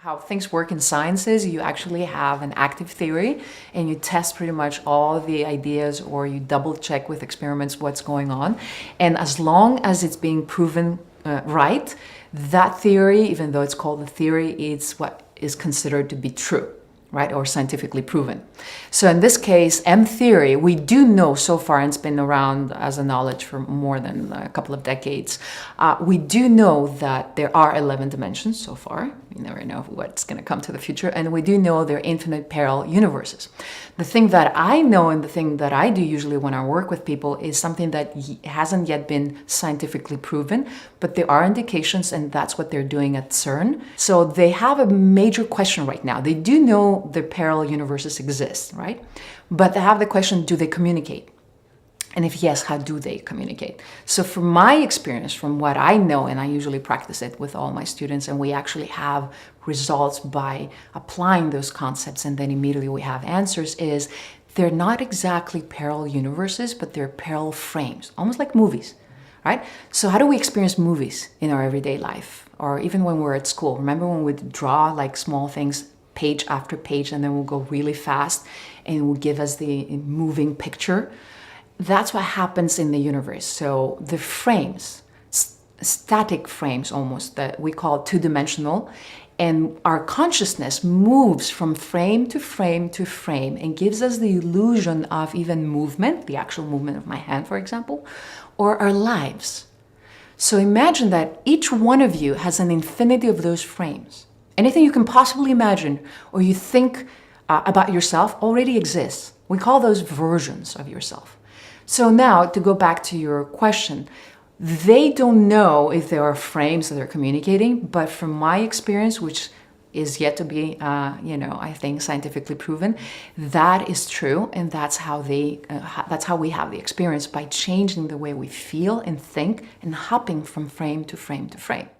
How things work in science is you actually have an active theory and you test pretty much all of the ideas, or you double check with experiments what's going on. And as long as it's being proven right, that theory, even though it's called a theory, it's what is considered to be true, right? Or scientifically proven. So in this case, M theory, we do know so far, and it's been around as a knowledge for more than a couple of decades, we do know that there are 11 dimensions so far. You never know what's going to come to the future. And we do know there are infinite parallel universes. The thing that I know and the thing that I do usually when I work with people is something that hasn't yet been scientifically proven, but there are indications, and that's what they're doing at CERN. So they have a major question right now. They do know the parallel universes exist, right? But they have the question, do they communicate? And if yes, how do they communicate? So from my experience, from what I know, and I usually practice it with all my students, and we actually have results by applying those concepts, and then immediately we have answers, is they're not exactly parallel universes, but they're parallel frames, almost like movies, right? So how do we experience movies in our everyday life? Or even when we're at school? Remember when we'd draw like small things, page after page, and then we'll go really fast and it will give us the moving picture? That's what happens in the universe. So the frames, static frames almost, that we call two-dimensional, and our consciousness moves from frame to frame to frame and gives us the illusion of even movement, the actual movement of my hand, for example, or our lives. So imagine that each one of you has an infinity of those frames. Anything you can possibly imagine or you think about yourself already exists. We call those versions of yourself. So now, to go back to your question, they don't know if there are frames that they're communicating, but from my experience, which is yet to be, I think scientifically proven, that is true, and that's how we have the experience, by changing the way we feel and think and hopping from frame to frame to frame.